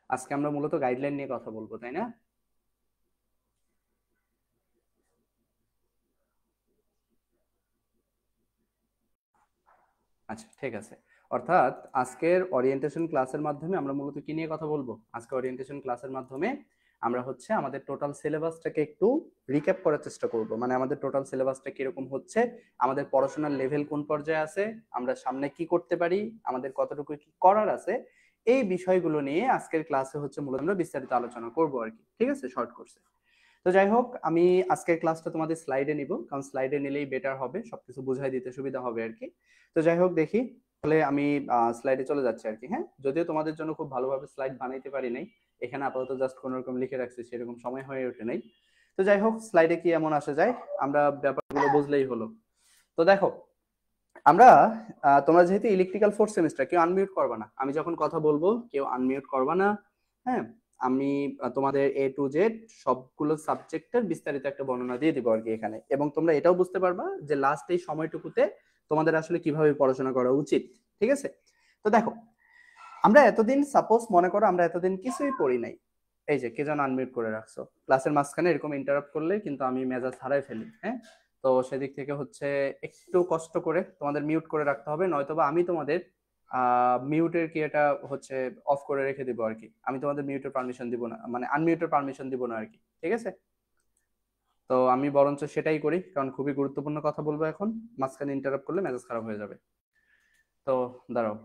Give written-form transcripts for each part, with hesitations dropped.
আজকে আমরা মূলত গাইডলাইন নিয়ে কথা বলবো, তাই না? আচ্ছা, ঠিক আছে। অর্থাৎ আজকের ওরিয়েন্টেশন ক্লাসের মাধ্যমে আমরা মূলত কি নিয়ে কথা বলবো? আজকে ওরিয়েন্টেশন ক্লাসের মাধ্যমে আমরা হচ্ছে আমাদের টোটাল সিলেবাসটাকে একটু রিক্যাপ করার চেষ্টা করব। মানে আমাদের টোটাল সিলেবাসটা কিরকম হচ্ছে, আমাদের পড়াশোনার লেভেল কোন পর্যায়ে আছে, আমরা সামনে কি করতে পারি, আমাদের কতটুকু কি করার আছে, এই বিষয়গুলো নিয়ে আজকের ক্লাসে হচ্ছে মূলত আমরা বিস্তারিত আলোচনা করব আর কি। ঠিক আছে, শর্ট কোর্সে। তো যাই হোক, আমি আজকের ক্লাসটা তোমাদের স্লাইডে নিব, কারণ স্লাইডে নিলেই বেটার হবে, সবকিছু বুঝাই দিতে সুবিধা হবে আর কি। তো যাই হোক, দেখি তাহলে আমি স্লাইডে চলে যাচ্ছি আর কি। হ্যাঁ, যদিও তোমাদের জন্য খুব ভালোভাবে স্লাইড বানাইতে পারি নাই, এখানে আপাতত জাস্ট কোনো রকম লিখে রাখছি, সেরকম সময় হয়ে ওঠে নাই। তো যাই হোক, স্লাইডে কি এমন আসা যায়, আমরা ব্যাপারগুলো বুঝলেই হলো। তো দেখো, আমরা তোমরা যেহেতু ইলেকট্রিক্যাল ফোর্থ সেমিস্টার, কেউ আনমিউট করবা না, আমি যখন কথা বলবো কেউ আনমিউট করবা না। হ্যাঁ, আমি তোমাদের এ টু জেড সবগুলো সাবজেক্টের বিস্তারিত একটা বর্ণনা দিয়ে দিব আর কি এখানে, এবং তোমরা এটাও বুঝতে পারবা যে লাস্ট এই সময়টুকুতে তোমাদের আসলে কিভাবে পড়াশোনা করা উচিত। ঠিক আছে, তো দেখো, আমরা এতদিন সাপোজ মনে করো আমরা এতদিন কিছুই পড়ি নাই। এই যে কে যেন আনমিউট করে রাখছো, ক্লাসের মাঝখানে এরকম ইন্টারাপ্ট করলে কিন্তু আমি মেজাজ হারাই ফেলি। হ্যাঁ, তো সেদিক থেকে হচ্ছে একটু কষ্ট করে তোমাদের মিউট করে রাখতে হবে, নয়তোবা আমি তোমাদের মিউটের কি এটা হচ্ছে অফ করে রেখে দিব আর কি। আমি তোমাদের মিউটের পারমিশন দিব না, মানে আনমিউটের পারমিশন দিব না আর কি। ঠিক আছে, তো আমি বরঞ্চ সেটাই করি, কারণ খুবই গুরুত্বপূর্ণ কথা বলবো এখন, মাঝখানে ইন্টারাপ্ট করলে মেজাজ খারাপ হয়ে যাবে। তো দাঁড়াও।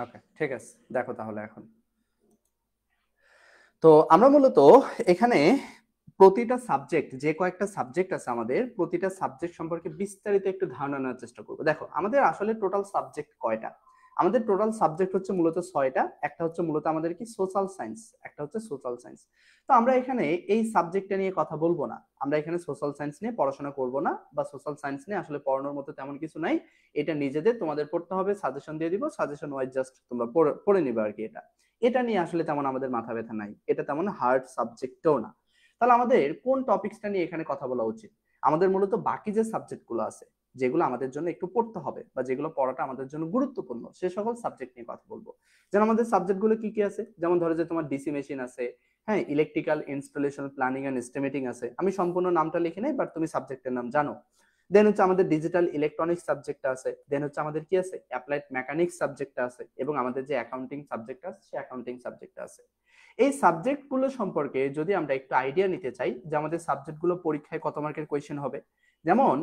ওকে, ঠিক আছে, দেখো তাহলে এখন। তো আমরা মূলত এখানে প্রতিটা সাবজেক্ট, যে কয়েকটা সাবজেক্ট আছে আমাদের, প্রতিটা সাবজেক্ট সম্পর্কে বিস্তারিত একটু ধারণা নেওয়ার চেষ্টা করবো। দেখো, আমাদের আসলে টোটাল সাবজেক্ট কয়টা? আমাদের টোটাল সাবজেক্ট হচ্ছে মূলত 6টা। একটা হচ্ছে মূলত আমাদের কি সোশ্যাল সায়েন্স, একটা হচ্ছে সোশ্যাল সায়েন্স। তো আমরা এখানে এই সাবজেক্টটা নিয়ে কথা বলবো না, আমরা এখানে সোশ্যাল সায়েন্স নিয়ে পড়াশোনা করব না, বা সোশ্যাল সায়েন্স নিয়ে আসলে পড়ানোর মতো তেমন কিছু নাই। এটা নিজেদের তোমাদের পড়তে হবে, সাজেশন দিয়ে দিব, সাজেশন ওয়াইজ জাস্ট তোমরা পড়ে নিবে আর কি। এটা এটা নিয়ে আসলে তেমন আমাদের মাথা ব্যথা নাই, এটা তেমন হার্ড সাবজেক্টও না। তাহলে আমাদের কোন টপিকসটা নিয়ে এখানে কথা বলা উচিত? আমাদের মূলত বাকি যে সাবজেক্টগুলো আছে, যেগুলো আমাদের জন্য একটু পড়তে হবে বা যেগুলো পড়াটা আমাদের জন্য গুরুত্বপূর্ণ, সে সকল সাবজেক্ট নিয়ে কথা বলবো। যেন আমাদের সাবজেক্টগুলো কি কি আছে, যেমন ধরো যে তোমার ডিসি মেশিন আছে, হ্যাঁ, electrical installation planning and estimating আছে। আমি সম্পূর্ণ নামটা লিখে নেই, বাট তুমি সাবজেক্টের নাম জানো। দেন হচ্ছে আমাদের ডিজিটাল ইলেকট্রনিক্স সাবজেক্ট আছে। দেন হচ্ছে আমাদের কি আছে, অ্যাপ্লাইড মেকানিক্স সাবজেক্ট আছে, এবং আমাদের যে অ্যাকাউন্টিং সাবজেক্ট আছে সে অ্যাকাউন্টিং সাবজেক্ট আছে। এই সাবজেক্টগুলো সম্পর্কে যদি আমরা একটু আইডিয়া নিতে চাই যে আমাদের সাবজেক্টগুলো পরীক্ষায় কত মার্কের কোয়েশ্চেন হবে, যেমন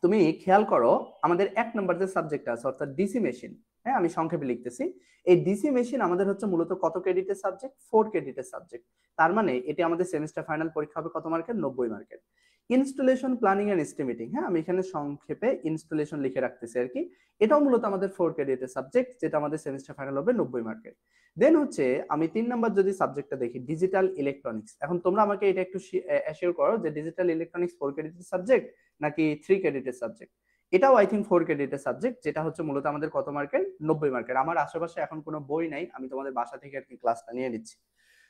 তুমি খেয়াল করো, আমাদের 1 নম্বর যে সাবজেক্ট আছে অর্থাৎ ডিসি মেশিন, হ্যাঁ আমি সংক্ষেপে লিখতেছি, এই ডিসি মেশিন আমাদের হচ্ছে মূলত কত ক্রেডিটের সাবজেক্ট? 4 ক্রেডিটের সাবজেক্ট। তার মানে এটি আমাদের সেমিস্টার ফাইনাল পরীক্ষা হবে কত মার্কের? 90 মার্কের। ইনস্টলেশন প্ল্যানিং এন্ড এস্টিমেটিং, হ্যাঁ আমি এখানে সংক্ষেপে ইনস্টলেশন লিখে রাখতেছি আর কি, এটাও মূলত আমাদের 4 ক্রেডিটের সাবজেক্ট, যেটা আমাদের সেমিস্টার ফাইনাল হবে 90 মার্কের। দেন হচ্ছে আমি 3 নম্বর যদি সাবজেক্টটা দেখি, ডিজিটাল ইলেকট্রনিক্স। এখন তোমরা আমাকে এটা একটু অ্যাসিওর করো যে ডিজিটাল ইলেকট্রনিক্স 4 ক্রেডিটের সাবজেক্ট নাকি 3 ক্রেডিটের সাবজেক্ট? এটাও আই থিঙ্ক 4 ক্রেডিটের সাবজেক্ট, যেটা হচ্ছে মূলত আমাদের কত মার্কের? 90 মার্কের। আমার আশেপাশে এখন কোনো বই নাই, আমি তোমাদের বাসা থেকে আর কি ক্লাসটা নিয়ে নিচ্ছি।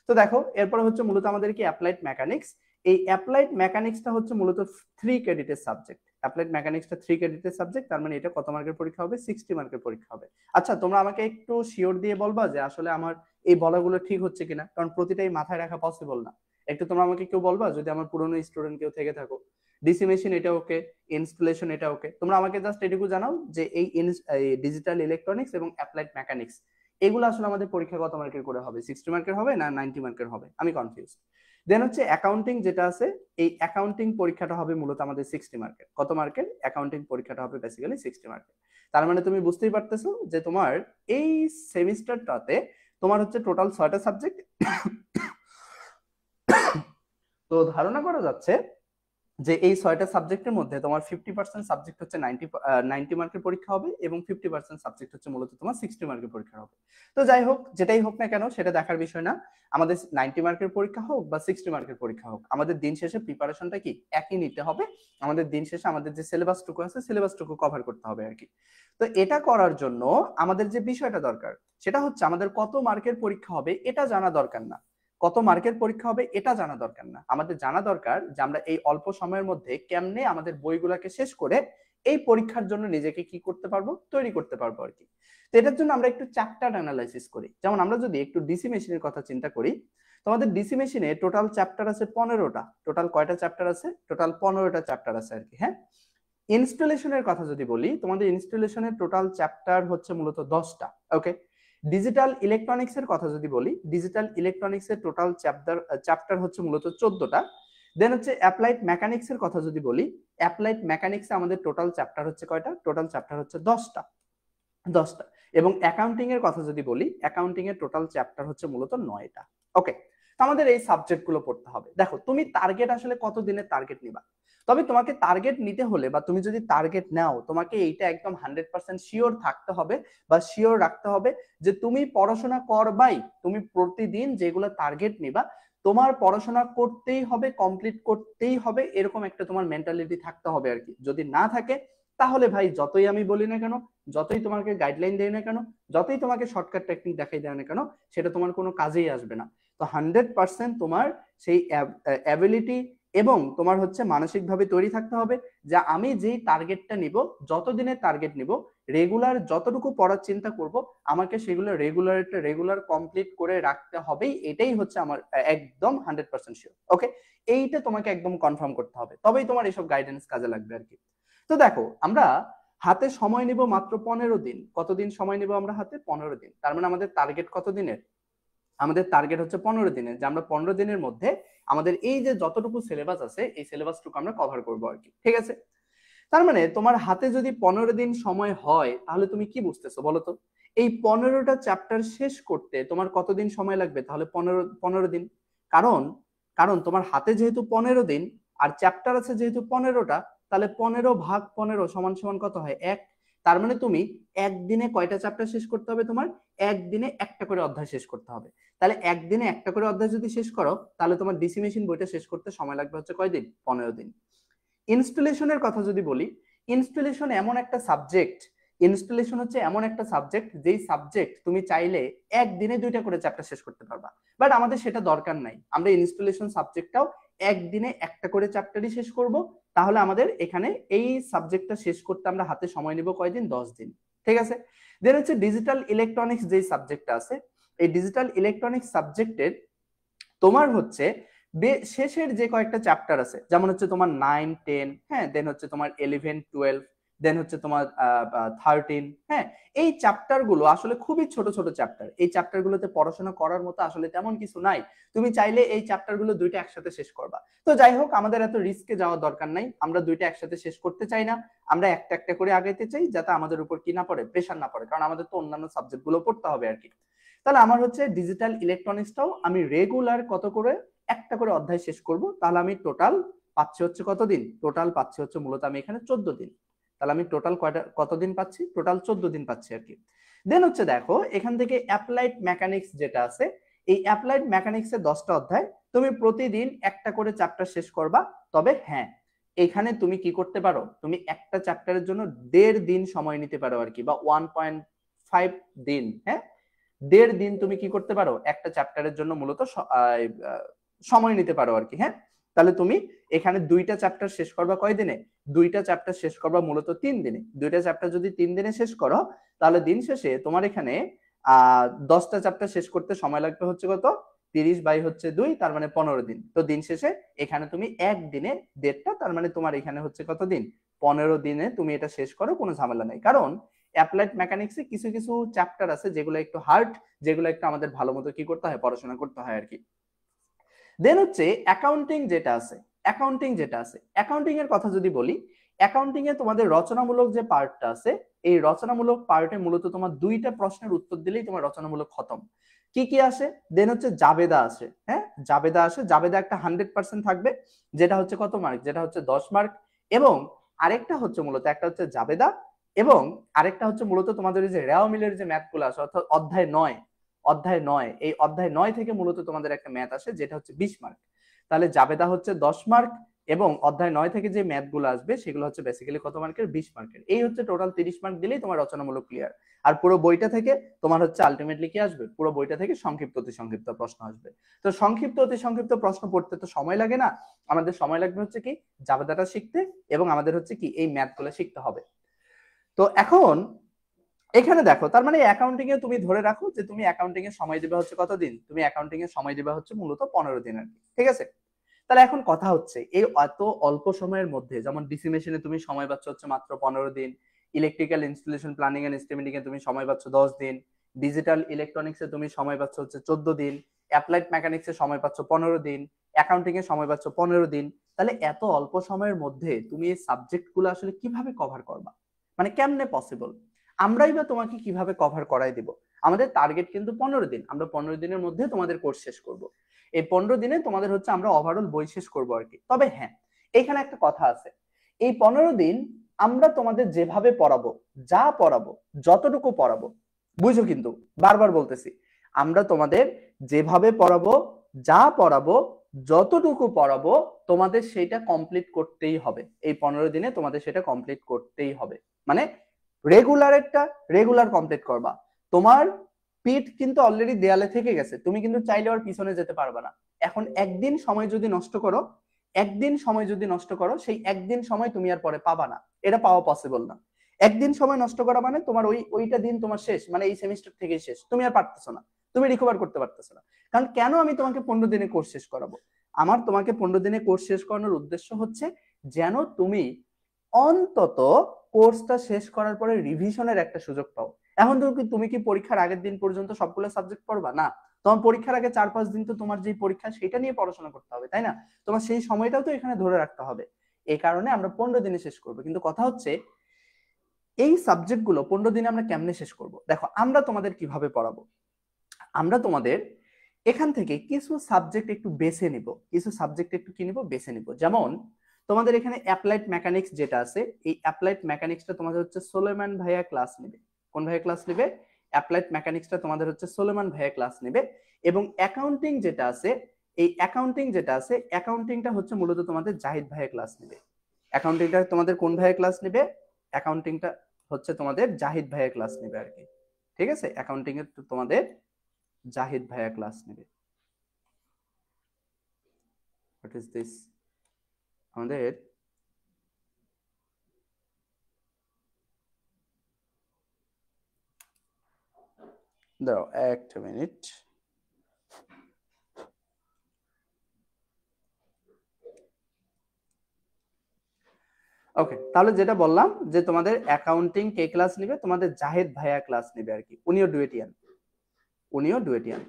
তো দেখো, এরপরে হচ্ছে মূলত আমাদের কি অ্যাপ্লাইড মেকানিক্স। এই অ্যাপ্লাইড মেকানিক্সটা হচ্ছে মূলত 3 ক্রেডিটের সাবজেক্ট। অ্যাপ্লাইড মেকানিক্সটা 3 ক্রেডিটের সাবজেক্ট, তার মানে এটা কত মার্কের পরীক্ষা হবে? 60 মার্কের পরীক্ষা হবে। আচ্ছা, তোমরা আমাকে একটু শিওর দিয়ে বলবা যে আসলে আমার এই বলাগুলো ঠিক হচ্ছে কিনা, কারণ প্রতিটাই মাথায় রাখা পসিবল না। একটু তোমরা আমাকে কেউ বলবা, যদি আমার পুরনো স্টুডেন্ট কেউ থেকে থাকো। ডিসি মেশিন এটা ওকে, ইনস্টলেশন এটা ওকে, তোমরা আমাকে জাস্ট এটুকু জানাও যে এই ডিজিটাল ইলেকট্রনিক্স এবং অ্যাপ্লাইড মেকানিক্স এগুলো আসলে আমাদের পরীক্ষা কত মার্কের করে হবে? 60 মার্কের হবে না 90 মার্কের হবে? আমি কনফিউজ। দেন হচ্ছে অ্যাকাউন্টিং যেটা আছে, এই অ্যাকাউন্টিং পরীক্ষাটা হবে মূলত আমাদের 60 মার্কের। কত মার্কের? অ্যাকাউন্টিং পরীক্ষাটা হবে বেসিক্যালি 60 মার্কের। তার মানে তুমি বুঝতেই পারতেছো যে তোমার এই সেমিস্টারটাতে তোমার হচ্ছে টোটাল 6টা সাবজেক্ট। তো ধারণা করা যাচ্ছে যে এই 6টা সাবজেক্টের মধ্যে তোমার 50% সাবজেক্ট হচ্ছে 90 মার্কের পরীক্ষা হবে, এবং 50% সাবজেক্ট হচ্ছে মূলত তোমার 60 মার্কের পরীক্ষা হবে। তো যাই হোক, যেটাই হোক না কেন সেটা দেখার বিষয় না, আমাদের 90 মার্কের পরীক্ষা হোক বা 60 মার্কের পরীক্ষা হোক, আমাদের দিন শেষে প্রিপারেশনটা কি একই নিতে হবে। আমাদের দিন শেষে আমাদের যে সিলেবাসটুকু আছে সিলেবাসটুকু কভার করতে হবে আর কি। তো এটা করার জন্য আমাদের যে বিষয়টা দরকার, সেটা হচ্ছে আমাদের কত মার্কের পরীক্ষা হবে এটা জানা দরকার না, কত মার্কের পরীক্ষা হবে এটা জানা দরকার না। আমাদের জানা দরকার যে আমরা এই অল্প সময়ের মধ্যে কেমনে আমাদের বইগুলোকে শেষ করে এই পরীক্ষার জন্য নিজেকে কি করতে পারবো, তৈরি করতে পারবো আর কি। তো এটার জন্য আমরা একটু চ্যাপ্টার অ্যানালাইসিস করি। যেমন আমরা যদি একটু ডিসি মেশিনের কথা চিন্তা করি, তোমাদের ডিসি মেশিনে টোটাল চ্যাপ্টার আছে 15টা। টোটাল কয়টা চ্যাপ্টার আছে? টোটাল 15টা চ্যাপ্টার আছে আর কি। হ্যাঁ, ইনস্টলেশনের কথা যদি বলি, তোমাদের ইনস্টলেশনের টোটাল চ্যাপ্টার হচ্ছে মূলত 10টা। ওকে, ডিজিটাল ইলেকট্রনিক্স এর কথা যদি বলি, ডিজিটাল ইলেকট্রনিক্স এর টোটাল চ্যাপ্টার হচ্ছে মূলত 14টা। দেন হচ্ছে অ্যাপ্লাইড মেকানিক্স এর কথা যদি বলি, অ্যাপ্লাইড মেকানিক্সে আমাদের টোটাল চ্যাপ্টার হচ্ছে কয়টা? টোটাল চ্যাপ্টার হচ্ছে 10টা। এবং অ্যাকাউন্টিং এর কথা যদি বলি, অ্যাকাউন্টিং এর টোটাল চ্যাপ্টার হচ্ছে মূলত 9টা। ওকে, আমাদের এই সাবজেক্ট গুলো পড়তে হবে। দেখো, তুমি টার্গেট আসলে কত দিনের টার্গেট নিবা? তবে তোমাকে টার্গেট নিতে হলে বা তুমি যদি টার্গেট নাও, তোমাকে এইটা একদম 100% শিওর থাকতে হবে বা শিওর রাখতে হবে যে তুমি পড়াশোনা করবাই। তুমি প্রতিদিন যেগুলো টার্গেট নিবা, তোমার পড়াশোনা করতেই হবে, কমপ্লিট করতেই হবে, এরকম একটা তোমার মেন্টালিটি থাকতে হবে আর কি। যদি না থাকে, তাহলে ভাই যতই আমি বলি না কেন, যতই তোমাকে গাইডলাইন দেয় না কেন, যতই তোমাকে শর্টকাট টেকনিক দেখাই দেয় না কেন, সেটা তোমার কোনো কাজেই আসবে না। তো 100% তোমার সেই অ্যাবিলিটি এবং তোমার হচ্ছে মানসিকভাবে তৈরি থাকতে হবে যে আমি যেই টার্গেটটা নিব, যতদিনের টার্গেট নিব, রেগুলার যতটুকু পড়ার চিন্তা করব, আমাকে সেগুলো রেগুলার কমপ্লিট করে রাখতে হবেই। এটাই হচ্ছে আমার একদম 100% শিওর। ওকে, এইটা তোমাকে একদম কনফার্ম করতে হবে, তবেই তোমার এসব গাইডেন্স কাজে লাগবে আর কি। তো দেখো, আমরা হাতে সময় নিব মাত্র 15 দিন। কতদিন সময় নিব আমরা হাতে? 15 দিন। তার মানে আমাদের টার্গেট কত দিনের? আমাদের টার্গেট হচ্ছে 15 দিনের, যে আমরা 15 দিনের মধ্যে আমাদের এই যে যতটুকু সিলেবাস আছে, এই সিলেবাসটুকু আমরা কভার করবো আর কি। ঠিক আছে, তার মানে তোমার হাতে যদি 15 দিন সময় হয়, তাহলে তুমি কি বুঝতেছো বলো তো? এই 15টা চ্যাপ্টার শেষ করতে তোমার কতদিন সময় লাগবে? তাহলে 15 দিন। কারণ কারণ তোমার হাতে যেহেতু 15 দিন আর চ্যাপ্টার আছে যেহেতু 15টা, তাহলে 15 ভাগ 15 সমান সমান কত হয়? 1। তার মানে তুমি একদিনে কয়টা চ্যাপ্টার শেষ করতে হবে? তোমার একদিনে একটা করে অধ্যায় শেষ করতে হবে। তাহলে একদিনে একটা করে অধ্যায় যদি শেষ করো, তাহলে তোমার ডিসি মেশিন বইটা শেষ করতে সময় লাগবে হচ্ছে কয়দিন? 15 দিন। ইনস্টলেশনের কথা যদি বলি, ইনস্টলেশন এমন একটা সাবজেক্ট, ইনস্টলেশন হচ্ছে এমন একটা সাবজেক্ট, যেই সাবজেক্ট তুমি চাইলে একদিনে 2টা করে চ্যাপ্টার শেষ করতে পারবা। বাট আমাদের সেটা দরকার নাই। আমরা ইনস্টলেশন সাবজেক্টটাও একদিনে একটা করে চ্যাপ্টারই শেষ করব। তাহলে আমাদের এখানে এই সাবজেক্টটা শেষ করতে আমরা হাতে সময় নিব কয়দিন? 10 দিন। ঠিক আছে, দেন হচ্ছে ডিজিটাল ইলেকট্রনিক্স যেই সাবজেক্টটা আছে, এই ডিজিটাল ইলেকট্রনিক্স সাবজেক্টের তোমার হচ্ছে শেষের যে কয়েকটা চ্যাপ্টার আছে, যেমন হচ্ছে তোমার 9, 10, হ্যাঁ, দেন হচ্ছে তোমার 11, 12, দেন হচ্ছে তোমার 13, হ্যাঁ, এই চ্যাপ্টার গুলো আসলে খুবই ছোট ছোট চ্যাপ্টার। এই চ্যাপ্টার গুলোতে পড়াশোনা করার মতো আসলে তেমন কিছু নাই। তুমি চাইলে এই চ্যাপ্টার গুলো 2টা একসাথে শেষ করবা। তো যাই হোক, আমাদের এত রিস্কে যাওয়ার দরকার নাই। আমরা 2টা একসাথে শেষ করতে চাই না, আমরা একটা একটা করে আগাইতে চাই, যাতে আমাদের উপর কি না পড়ে, প্রেশার না পড়ে, কারণ আমাদের তো অন্যান্য সাবজেক্ট গুলো পড়তে হবে আর কি। তাহলে আমার হচ্ছে ডিজিটাল ইলেকট্রনিক্সটাও আমি রেগুলার কত করে একটা করে অধ্যায় শেষ করব। তাহলে আমি টোটাল পাচ্ছি হচ্ছে কতদিন? টোটাল পাচ্ছি হচ্ছে মূলত আমি এখানে 14 দিন। তাহলে আমি টোটাল কতদিন পাচ্ছি? টোটাল 14 দিন পাচ্ছি আর কি। দেন হচ্ছে দেখো, এখান থেকে অ্যাপ্লাইড মেকানিক্স যেটা আছে, এই অ্যাপ্লাইড মেকানিক্সের 10টা অধ্যায়, তুমি প্রতিদিন একটা করে চ্যাপ্টার শেষ করবা। তবে হ্যাঁ, এখানে তুমি কি করতে পারো? তুমি একটা চ্যাপ্টারের জন্য 1.5 দিন সময় নিতে পারো আর কি, বা 1.5 দিন। হ্যাঁ, 1.5 দিন তুমি কি করতে পারো? একটা চ্যাপ্টারের জন্য মূলত সময় নিতে পারো আর কি। হ্যাঁ, তাহলে তুমি এখানে 2টা চ্যাপ্টার শেষ করবা কয় দিনে? 2টা চ্যাপ্টার শেষ করবা মূলত 3 দিনে। 2টা চ্যাপ্টার যদি 3 দিনে শেষ করো, তাহলে দিন শেষে তোমার এখানে 10টা চ্যাপ্টার শেষ করতে সময় লাগবে হচ্ছে কত? 30 বাই হচ্ছে 2, তার মানে 15 দিন। তো দিন শেষে এখানে তুমি একদিনে 1.5টা, তার মানে তোমার এখানে হচ্ছে কত দিন? 15 দিনে তুমি এটা শেষ করো, কোনো ঝামেলা নাই। কারণ অ্যাপ্লাইড মেকানিক্সে কিছু কিছু চ্যাপ্টার আছে যেগুলো একটু হার্ড, যেগুলো একটু আমাদের ভালো মতো কি করতে হয়? পড়াশোনা করতে হয় আর কি। দেন হচ্ছে অ্যাকাউন্টিং যেটা আছে, অ্যাকাউন্টিং এর কথা যদি বলি, অ্যাকাউন্টিং এ তোমাদের রচনামূলক যে পার্টটা আছে, এই রচনামূলক পার্টে মূলত তোমার 2টা প্রশ্নের উত্তর দিলেই তোমার রচনামূলক খতম। কি কি আসে? দেন হচ্ছে জাবেদা আসে। হ্যাঁ, জাবেদা আসে। জাবেদা একটা 100% থাকবে, যেটা হচ্ছে কত মার্ক? যেটা হচ্ছে 10 মার্ক। এবং আরেকটা হচ্ছে মূলত, একটা হচ্ছে জাবেদা, এবং আরেকটা হচ্ছে মূলত তোমাদের যে রেওয়া মিলের যে ম্যাথ গুলো আছে, অর্থাৎ অধ্যায় 9, এই অধ্যায় 9 থেকে মূলত তোমাদের একটা ম্যাথ আসে, যেটা হচ্ছে 20 মার্ক। তাহলে জাবেদা হচ্ছে 10 মার্ক, এবং অধ্যায় 9 থেকে যে ম্যাথ গুলো আসবে সেগুলো হচ্ছে বেসিক্যালি কত মার্কের, 20 মার্কের। এই হচ্ছে টোটাল 30 মার্ক দিলেই তোমার রচনামূলক ক্লিয়ার। আর পুরো বইটা থেকে তোমার হচ্ছে আলটিমেটলি কি আসবে, পুরো বইটা থেকে সংক্ষিপ্ত অতি সংক্ষিপ্ত প্রশ্ন আসবে। তো সংক্ষিপ্ত অতি সংক্ষিপ্ত প্রশ্ন পড়তে তো সময় লাগে না, আমাদের সময় লাগবে হচ্ছে কি জাভা শিখতে, এবং আমাদের হচ্ছে কি এই ম্যাথ গুলো শিখতে হবে। তো এখন এখানে দেখো, তার মানে অ্যাকাউন্টিং এ তুমি ধরে রাখো যে তুমি অ্যাকাউন্টিং এর সময় দিবা হচ্ছে কতদিন, তুমি অ্যাকাউন্টিং এর সময় দিবা হচ্ছে মূলত 15 দিন আর কি, ঠিক আছে। তাহলে এখন কথা হচ্ছে এই এত অল্প সময়ের মধ্যে, যেমন ডিসি মেশিনে তুমি সময় পাচ্ছ হচ্ছে মাত্র 15 দিন, electrical installation planning and estimating এ তুমি সময় পাচ্ছ 10 দিন, ডিজিটাল ইলেকট্রনিক্স এ তুমি সময় পাচ্ছ হচ্ছে 14 দিন, অ্যাপ্লাইড মেকানিক্স এ সময় পাচ্ছ 15 দিন, অ্যাকাউন্টিং এ সময় পাচ্ছ 15 দিন। তাহলে এত অল্প সময়ের মধ্যে তুমি এই সাবজেক্ট গুলো আসলে কিভাবে কভার করবা, মানে কেমনে পসিবল? আমরাই বা তোমাকে কিভাবে কভার করাই দিব? আমাদের টার্গেট কিন্তু 15 দিন, আমরা 15 দিনের মধ্যে তোমাদের কোর্স শেষ করব। এই 15 দিনে তোমাদের হচ্ছে আমরা ওভারঅল বই শেষ করবো আর কি। তবে হ্যাঁ, এখানে একটা কথা আছে, এই 15 দিন আমরা তোমাদের যেভাবে পড়াবো, যা পড়াবো, যতটুকু পড়াবো, বুঝো কিন্তু বারবার বলতেছি, আমরা তোমাদের যেভাবে পড়াবো, যা পড়াবো, যতটুকু পড়াবো, তোমাদের সেটা কমপ্লিট করতেই হবে। এই 15 দিনে তোমাদের সেটা কমপ্লিট করতেই হবে, মানে রেগুলারেরটা রেগুলার কমপ্লিট করবা। তোমার পিঠ কিন্তু অলরেডি দেয়ালে থেকে গেছে, তুমি কিন্তু চাইলে আর পিছনে যেতে পারবে না। এখন একদিন সময় যদি নষ্ট করো, একদিন সময় যদি নষ্ট করো, সেই একদিন সময় তুমি আর পরে পাবা না, এটা পাওয়া পসিবল না। একদিন সময় নষ্ট করা মানে তোমার ওইটা দিন তোমার শেষ, মানে এই সেমিস্টার থেকেই শেষ, তুমি আর পারতেছো না, তুমি রিকভার করতে পারতেছো না। কারণ কেন আমি তোমাকে 15 দিনে কোর্স শেষ করাবো? আমার তোমাকে 15 দিনে কোর্স শেষ করানোর উদ্দেশ্য হচ্ছে যেন তুমি অন্তত কোর্সটা শেষ করার পরে রিভিশনের একটা সুযোগ পাও। এখন তুমি কি পরীক্ষার আগের দিন পর্যন্ত সবগুলো সাবজেক্ট পড়বা? না, তোমার পরীক্ষার আগে 4-5 দিন তো তোমার যে পরীক্ষা সেটা নিয়ে পড়াশোনা করতে হবে, তাই না? তোমার সেই সময়টাও তো এখানে ধরে রাখতে হবে। এই কারণে আমরা 15 দিনে শেষ করবো। কিন্তু কথা হচ্ছে এই সাবজেক্টগুলো 15 দিনে আমরা কেমনে শেষ করব? দেখো, আমরা তোমাদের কিভাবে পড়াবো, আমরা তোমাদের এখান থেকে কিছু সাবজেক্ট একটু বেছে নিব, কিছু সাবজেক্ট একটু কি নিব, বেছে নিব। যেমন তোমাদের এখানে অ্যাপ্লাইড মেকানিক্স যেটা আছে, এই অ্যাপ্লাইড মেকানিক্সটা তোমাদের হচ্ছে সোলেমান ভাইয়া ক্লাস নেবে। কোন ভাইয়া ক্লাস নেবে? অ্যাপ্লাইড মেকানিক্সটা তোমাদের হচ্ছে সোলেমান ভাইয়া ক্লাস নেবে। এবং অ্যাকাউন্টিং যেটা আছে, এই অ্যাকাউন্টিং যেটা আছে, অ্যাকাউন্টিংটা হচ্ছে মূলত তোমাদের জাহিদ ভাইয়া ক্লাস নেবে। অ্যাকাউন্টিংটা তোমাদের কোন ভাইয়া ক্লাস নেবে? অ্যাকাউন্টিংটা হচ্ছে তোমাদের জাহিদ ভাইয়া ক্লাস নেবে আর কি, ঠিক আছে। অ্যাকাউন্টিং এর তোমাদের জাহিদ ভাইয়া ক্লাস নেবে। What is this? আমাদের দাঁড়াও একটা মিনিট। ওকে, তাহলে যেটা বললাম যে তোমাদের অ্যাকাউন্টিং কে ক্লাস নেবে? তোমাদের জাহিদ ভাইয়া ক্লাস নেবে আর কি। উনিও ডুয়েটিয়ান, উনিও ডুয়েটিয়ান,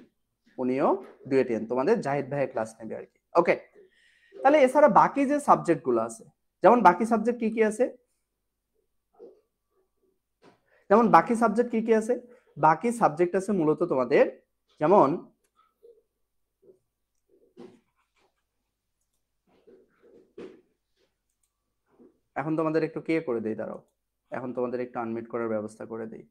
উনিও ডুয়েটিয়ান, তোমাদের জাহিদ ভাইয়া ক্লাস নেবে আর কি। ওকে, তাহলে এছাড়া বাকি যে সাবজেক্ট গুলো আছে, যেমন বাকি সাবজেক্ট কি কি আছে, যেমন বাকি সাবজেক্ট কি কি আছে? বাকি সাবজেক্ট আছে মূলত তোমাদের, যেমন এখন তোমাদের একটু কে করে দেই, দাঁড়াও, এখন তোমাদের একটু আনমিউট করার ব্যবস্থা করে দেই।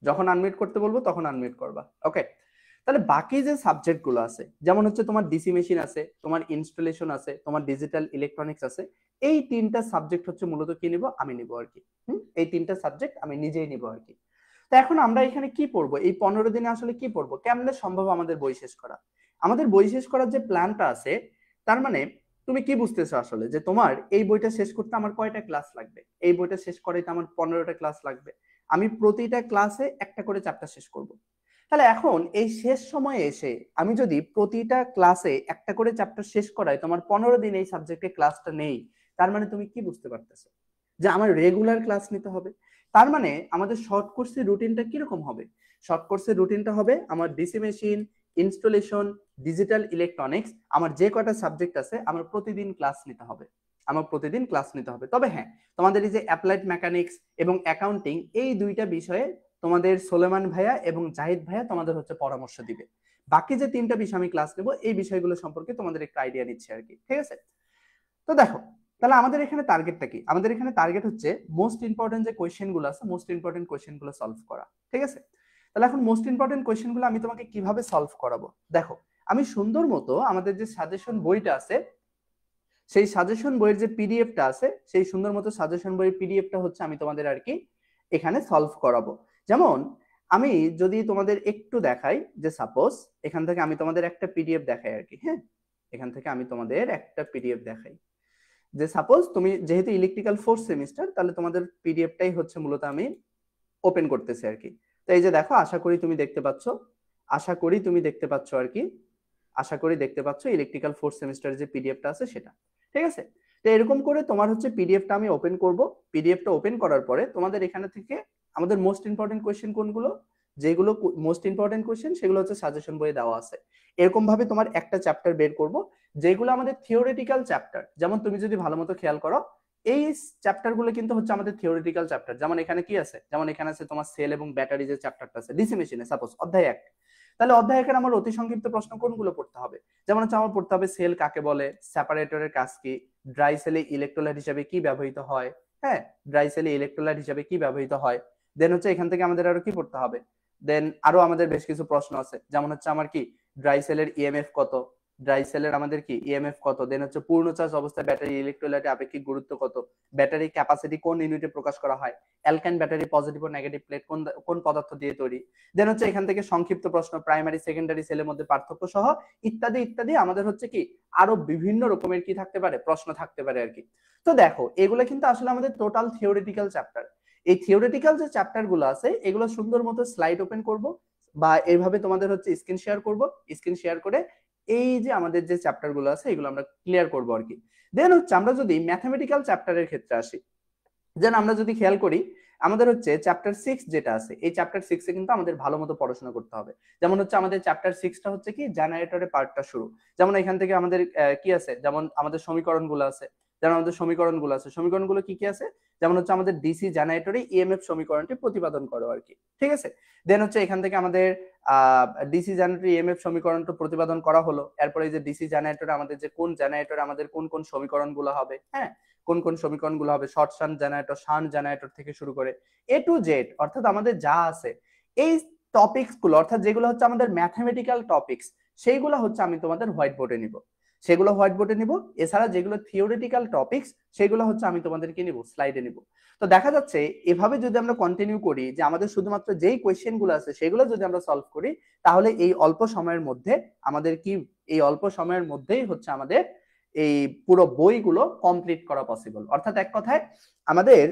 যখন আনমিউট করতে বলবো তখন আনমিউট করবা। ওকে, তাহলে বাকি যে সাবজেক্ট গুলো আছে, যেমন হচ্ছে তোমার ডিসি মেশিন আছে, তোমার ইনস্টলেশন আছে, তোমার ডিজিটাল ইলেকট্রনিক্স আছে, এই তিনটা সাবজেক্ট হচ্ছে মূলত কি নিব, আমি নিব আর কি। এই তিনটা সাবজেক্ট আমি নিজেই নিব আর কি। তো এখন আমরা এখানে কি পড়বো, এই 15 দিনে আসলে কি পড়বো, কেমনে সম্ভব আমাদের বই শেষ করা? আমাদের বই শেষ করার যে প্ল্যানটা আছে, তার মানে তুমি কি বুঝতেছো আসলে, যে তোমার এই বইটা শেষ করতে আমার কয়টা ক্লাস লাগবে? এই বইটা শেষ করাইতে আমার 15টা ক্লাস লাগবে। আমি প্রতিটা ক্লাসে একটা করে চ্যাপ্টার শেষ করব। তাহলে এখন এই শেষ সময়ে এসে আমি যদি প্রতিটা ক্লাসে একটা করে চ্যাপ্টার শেষ করাই, তোমার 15 দিন এই সাবজেক্টে ক্লাসটা নেই, তার মানে তুমি কি বুঝতে পারতেছো যে আমার রেগুলার ক্লাস নিতে হবে। তার মানে আমাদের শর্ট কোর্সের রুটিনটা কিরকম হবে? শর্ট কোর্সের রুটিনটা হবে আমার DC machine, installation, digital electronics, আমার যে কয়টা সাবজেক্ট আছে আমার প্রতিদিন ক্লাস নিতে হবে, আমার প্রতিদিন ক্লাস নিতে হবে। তবে হ্যাঁ, তোমাদের এই যে অ্যাপ্লাইড মেকানিক্স এবং অ্যাকাউন্টিং, এই দুইটা বিষয়ে তোমাদের সোলেমান ভাইয়া এবং জাহিদ ভাইয়া তোমাদের হচ্ছে পরামর্শ দিবে। বাকি যে তিনটা বিষয় আমি ক্লাস নেব, এই বিষয়গুলো সম্পর্কে তোমাদের একটু আইডিয়া নিচ্ছে আর কি, ঠিক আছে। তো দেখো, তাহলে আমাদের এখানে টার্গেটটা কি? আমাদের এখানে টার্গেট হচ্ছে মোস্ট ইম্পর্টেন্ট যে কোয়েশ্চেন গুলো আছে, মোস্ট ইম্পর্টেন্ট কোয়েশ্চেন গুলো সলভ করা, ঠিক আছে। তাহলে এখন মোস্ট ইম্পর্টেন্ট কোয়েশ্চেন গুলো আমি তোমাকে কিভাবে সলভ করাবো। দেখো, আমি সুন্দর মতো আমাদের যে সাজেশন বইটা আছে, সেই সাজেশন বইয়ের যে পিডিএফটা আছে, সেই সুন্দর মতো সাজেশন বইয়ের পিডিএফটা হচ্ছে আমি তোমাদের আর কি এখানে সলভ করাবো। যেমন আমি যদি তোমাদের একটু দেখাই, যে সাপোজ এখান থেকে আমি তোমাদের একটা পিডিএফ দেখাই আর কি। হ্যাঁ, এখান থেকে আমি তোমাদের একটা পিডিএফ দেখাই, যে সাপোজ তুমি যেহেতু ইলেকট্রিক্যাল 4th সেমিস্টার, তাহলে তোমাদের পিডিএফটাই হচ্ছে মূলত আমি ওপেন করতেছি আর কি। তো এই যে দেখো, আশা করি তুমি দেখতে পাচ্ছ, আশা করি তুমি দেখতে পাচ্ছ আর কি, আশা করি দেখতে পাচ্ছ ইলেকট্রিক্যাল 4th সেমিস্টার যে পিডিএফটা আছে সেটা। ঠিক আছে, তো এরকম করে তোমার হচ্ছে পিডিএফটা আমি ওপেন করব। পিডিএফটা ওপেন করার পরে তোমাদের এখানে থেকে আমাদের মোস্ট ইম্পর্টেন্ট কোয়েশ্চেন কোনগুলো, যেগুলো মোস্ট ইম্পর্টেন্ট কোয়েশ্চেন সেগুলো হচ্ছে সাজেশন বইয়ে দেওয়া আছে। এরকম ভাবে তোমার একটা চ্যাপ্টার বের করব, যেগুলো আমাদের থিওরিটিক্যাল চ্যাপ্টার। যেমন তুমি যদি ভালো মতো খেয়াল করো, এই চ্যাপ্টার গুলো কিন্তু হচ্ছে আমাদের থিওরিটিক্যাল চ্যাপ্টার। যেমন এখানে কি আছে, যেমন এখানে আছে তোমার সেল এবং ব্যাটারি যে চ্যাপ্টারটা আছে ডিসি মেশিনে, সাপোজ অধ্যায় 1। তাহলে অধ্যায় 1 আমার অতি সংক্ষিপ্ত প্রশ্ন কোনগুলো পড়তে হবে, যেমন হচ্ছে আমার পড়তে হবে সেল কাকে বলে, সেপারেটরের কাজ কি, ড্রাই সেলে ইলেকট্রোলাইট হিসেবে কি ব্যবহৃত হয়। হ্যাঁ, ড্রাই সেলে ইলেকট্রোলাইট হিসেবে কি ব্যবহৃত হয়। দেন হচ্ছে এখান থেকে আমাদের আরো কি পড়তে হবে, দেন আরো আমাদের বেশ কিছু প্রশ্ন আছে, যেমন হচ্ছে আমার কি ড্রাই সেলের ইএমএফ কত, ড্রাই সেলের আমাদের কি ইএমএফ কত, দেন হচ্ছে পূর্ণ চার্জ অবস্থায় ব্যাটারি ইলেকট্রোলাইটের আপেক্ষিক গুরুত্ব কত, ব্যাটারি ক্যাপাসিটি কোন ইউনিটে প্রকাশ করা হয়, অ্যালকাইন ব্যাটারি পজিটিভ ও নেগেটিভ প্লেট কোন কোন পদার্থ দিয়ে তৈরি। দেন হচ্ছে এখান থেকে সংক্ষিপ্ত প্রশ্ন, প্রাইমারি সেকেন্ডারি সেলের মধ্যে পার্থক্য সহ ইত্যাদি ইত্যাদি আমাদের হচ্ছে কি আরো বিভিন্ন রকমের কি থাকতে পারে, প্রশ্ন থাকতে পারে আর কি। তো দেখো, এগুলো কিন্তু আসলে আমাদের টোটাল থিওরিটিক্যাল চ্যাপ্টার। এই থিওরিটিক্যাল যে চ্যাপ্টার গুলো আছে, এগুলো সুন্দর মতো স্লাইড ওপেন করব, বা এইভাবে তোমাদের হচ্ছে স্ক্রিন শেয়ার করব। স্ক্রিন শেয়ার করে এই যে আমাদের যে চ্যাপ্টার গুলো আছে এগুলো আমরা ক্লিয়ার করবো আর কি। দেন হচ্ছে আমরা যদি ম্যাথমেটিক্যাল চ্যাপ্টারের ক্ষেত্রে আসি, দেন আমরা যদি খেয়াল করি, আমাদের হচ্ছে চ্যাপ্টার 6 যেটা আছে, এই চ্যাপ্টার 6 এ কিন্তু আমাদের ভালো মতো পড়াশোনা করতে হবে। যেমন হচ্ছে আমাদের চ্যাপ্টার 6টা হচ্ছে কি জেনারেটরের পার্টটা শুরু। যেমন এখান থেকে আমাদের কি আছে, যেমন আমাদের সমীকরণগুলো আছে, যেমন আমাদের সমীকরণগুলো আছে, সমীকরণগুলো কি কি আছে, যেমন হচ্ছে আমাদের ডিসি জেনারেটরে ইএমএফ সমীকরণটি প্রতিপাদন করো আর কি। ঠিক আছে, দেন হচ্ছে এখান থেকে আমাদের ডিসি জেনারেটর ইএমএফ সমীকরণটা প্রতিপাদন করা হলো। এরপরে এই যে ডিসি জেনারেটরে আমাদের যে কোন জেনারেটরে আমাদের কোন কোন সমীকরণগুলো হবে, হ্যাঁ, কোন কোন সমীকরণগুলো হবে, short shunt generator, shunt generator থেকে শুরু করে এ টু জেড, অর্থাৎ আমাদের যা আছে এই টপিকস গুলো, অর্থাৎ যেগুলো হচ্ছে আমাদের ম্যাথমেটিক্যাল টপিকস, সেইগুলো হচ্ছে আমি তোমাদের হোয়াইট বোর্ডে নিব, সেগুলো হোয়াইট বোর্ডে নিব। এছাড়া যেগুলো থিওরিটিক্যাল টপিকস, সেগুলো হচ্ছে আমি তোমাদেরকে নিব স্লাইডে নিব। তো দেখা যাচ্ছে এভাবে যদি আমরা কন্টিনিউ করি, যে আমাদের শুধুমাত্র যেই কোয়েশ্চেন গুলো আছে সেগুলো যদি আমরা সলভ করি, তাহলে এই অল্প সময়ের মধ্যে আমাদের কি, এই অল্প সময়ের মধ্যেই হচ্ছে আমাদের এই পুরো বইগুলো কমপ্লিট করা পসিবল। অর্থাৎ এক কথায় আমাদের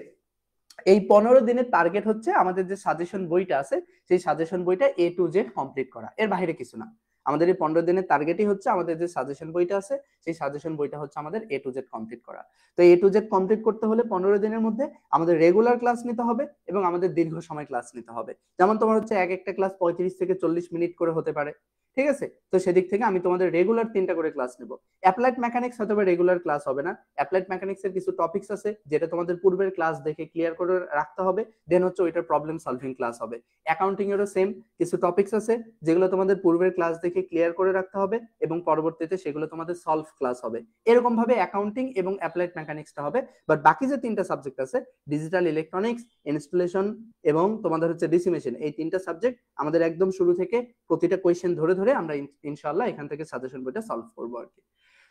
এই 15 দিনের টার্গেট হচ্ছে আমাদের যে সাজেশন বইটা আছে, সেই সাজেশন বইটা এ টু জেড কমপ্লিট করা, এর বাইরে কিছু না। আমাদের এই 15 দিনের টার্গেটই হচ্ছে আমাদের যে সাজেশন বইটা আছে, সেই সাজেশন বইটা হচ্ছে আমাদের এ টু জেড কমপ্লিট করা। তো এ টু জেড কমপ্লিট করতে হলে 15 দিনের মধ্যে আমাদের রেগুলার ক্লাস নিতে হবে এবং আমাদের দীর্ঘ সময় ক্লাস নিতে হবে। যেমন তোমার হচ্ছে এক একটা ক্লাস 35 থেকে 40 মিনিট করে হতে পারে। ঠিক আছে, তো সেদিক থেকে আমি তোমাদের রেগুলার 3টা করে ক্লাস নেব। অ্যাপ্লাইড মেকানিক্স হয়তো রেগুলার ক্লাস হবে না। অ্যাপ্লাইড মেকানিক্স এর কিছু টপিকস আছে যেটা তোমাদের পূর্বের ক্লাস দেখে ক্লিয়ার করে রাখতে হবে, দেন হচ্ছে ওইটার প্রবলেম সলভিং ক্লাস হবে। অ্যাকাউন্টিং এরও সেম কিছু টপিকস আছে যেগুলো তোমাদের পূর্বের ক্লাস দেখে ক্লিয়ার করে রাখতে হবে এবং পরবর্তীতে সেগুলো তোমাদের সলভ ক্লাস হবে। এরকম ভাবে অ্যাকাউন্টিং এবং অ্যাপ্লাইড মেকানিক্সটা হবে। বাট বাকি যে 3টা সাবজেক্ট আছে, ডিজিটাল ইলেকট্রনিক্স, ইনস্টলেশন এবং তোমাদের হচ্ছে ডিসি মেশিন, এই 3টা সাবজেক্ট আমাদের একদম শুরু থেকে প্রতিটা কোয়েশ্চেন ধরে ধরে আমরা ইনশাআল্লাহ এখান থেকে সাজেশন বইটা সলভ করবো আর কি।